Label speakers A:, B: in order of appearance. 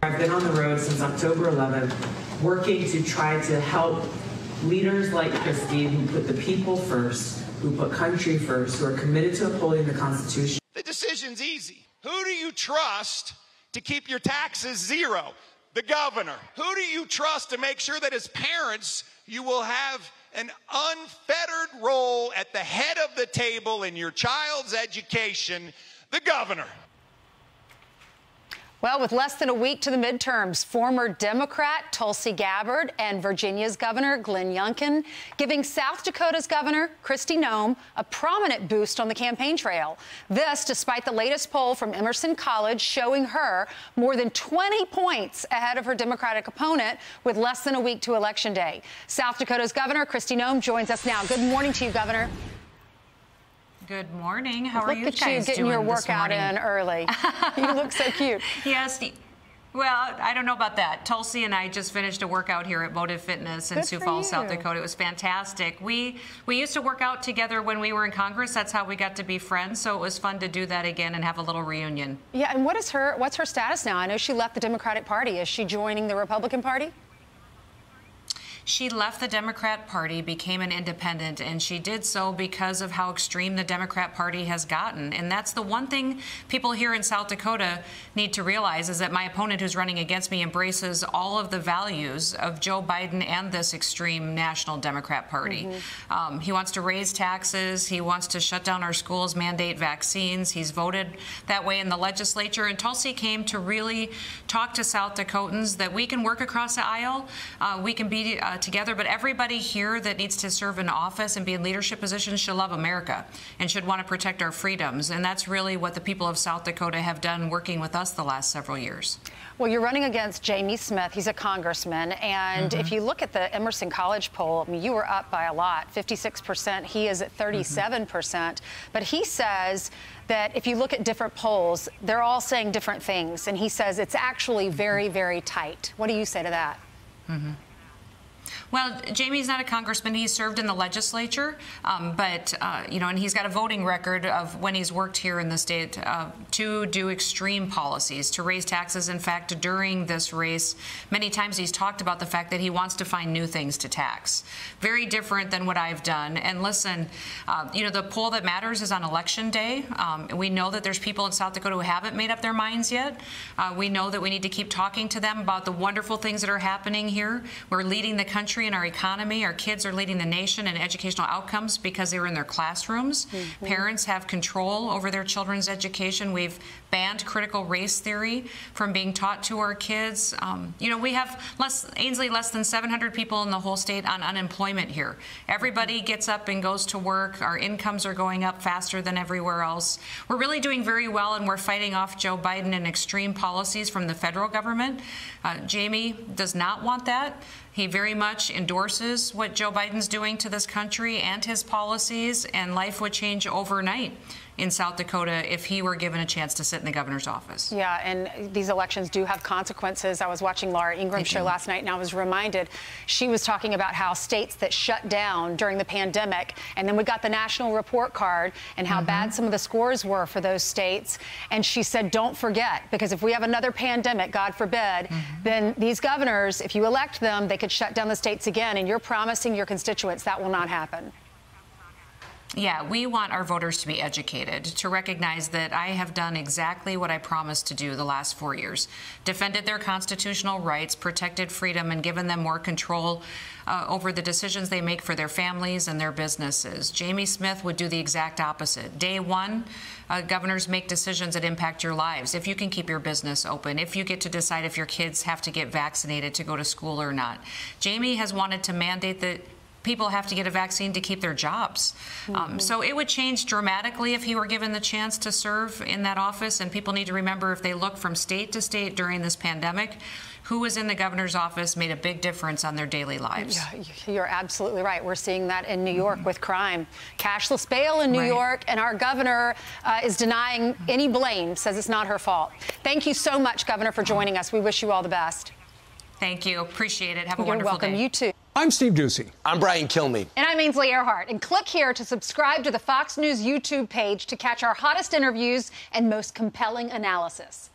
A: I've been on the road since October 11th, working to try to help leaders like Kristi who put the people first, who put country first, who are committed to upholding the Constitution.
B: The decision's easy. Who do you trust to keep your taxes zero? The governor. Who do you trust to make sure that as parents you will have an unfettered role at the head of the table in your child's education? The governor.
C: Well, with less than a week to the midterms, former Democrat Tulsi Gabbard and Virginia's Governor Glenn Youngkin giving South Dakota's Governor Kristi Noem a prominent boost on the campaign trail. This despite the latest poll from Emerson College showing her more than 20 points ahead of her Democratic opponent with less than a week to Election Day. South Dakota's Governor Kristi Noem joins us now. Good morning to you, Governor.
D: Good morning. How are you guys
C: doing? Look at you getting your workout in early. You look so cute.
D: Yes. Well, I don't know about that. Tulsi and I just finished a workout here at Motive Fitness in Sioux Falls, South Dakota. It was fantastic. We used to work out together when we were in Congress. That's how we got to be friends. So it was fun to do that again and have a little reunion.
C: Yeah. And what's her status now? I know she left the Democratic Party. Is she joining the Republican Party?
D: She left the Democrat Party, became an independent, and she did so because of how extreme the Democrat Party has gotten. And that's the one thing people here in South Dakota need to realize is that my opponent who's running against me embraces all of the values of Joe Biden and this extreme National Democrat Party. He wants to raise taxes. He wants to shut down our schools, mandate vaccines. He's voted that way in the legislature. And Tulsi came to really talk to South Dakotans that we can work across the aisle. We can be together, but everybody here that needs to serve in office and be in leadership positions should love America and should want to protect our freedoms. And that's really what the people of South Dakota have done working with us the last several years.
C: Well, you're running against Jamie Smith. He's a congressman. And if you look at the Emerson College poll, I mean, you were up by a lot, 56%. He is at 37%. But he says that if you look at different polls, they're all saying different things. And he says it's actually very, very tight. What do you say to that?
D: Well, Jamie's not a congressman. He's served in the legislature, you know, and he's got a voting record of when he's worked here in the state to do extreme policies, to raise taxes. In fact, during this race, many times he's talked about the fact that he wants to find new things to tax. Very different than what I've done. And listen, you know, the poll that matters is on Election Day. We know that there's people in South Dakota who haven't made up their minds yet. We know that we need to keep talking to them about the wonderful things that are happening here. We're leading the country in our economy. Our kids are leading the nation in educational outcomes because they were in their classrooms. Parents have control over their children's education. We've banned critical race theory from being taught to our kids. You know, we have Ainsley, less than 700 people in the whole state on unemployment here. Everybody gets up and goes to work. Our incomes are going up faster than everywhere else. We're really doing very well, and we're fighting off Joe Biden and extreme policies from the federal government. Jamie does not want that. He very much endorses what Joe Biden's doing to this country and his policies, and life would change overnight in South Dakota if he were given a chance to sit in the governor's office.
C: Yeah, and these elections do have consequences. I was watching Laura Ingram's show last night, and I was reminded, she was talking about how states that shut down during the pandemic, and then we got the national report card, and how bad some of the scores were for those states. And she said, don't forget, because if we have another pandemic, God forbid, then these governors, if you elect them, they could shut down the states again, and you're promising your constituents that will not happen.
D: Yeah, we want our voters to be educated, to recognize that I have done exactly what I promised to do the last 4 years. Defended their constitutional rights, protected freedom, and given them more control over the decisions they make for their families and their businesses. Jamie Smith would do the exact opposite. Day one, governors make decisions that impact your lives. If you can keep your business open, if you get to decide if your kids have to get vaccinated to go to school or not. Jamie has wanted to mandate that people have to get a vaccine to keep their jobs. So it would change dramatically if he were given the chance to serve in that office. And people need to remember, if they look from state to state during this pandemic, who was in the governor's office made a big difference on their daily lives.
C: Yeah, you're absolutely right. We're seeing that in New York with crime. Cashless bail in New York, and our governor is denying any blame, says it's not her fault. Thank you so much, Governor, for joining us. We wish you all the best.
D: Thank you. Appreciate it. Have a wonderful day.
C: You're welcome. You too.
E: I'm Steve Ducey.
F: I'm Brian Kilmeade.
C: And I'm Ainsley Earhart. And click here to subscribe to the Fox News YouTube page to catch our hottest interviews and most compelling analysis.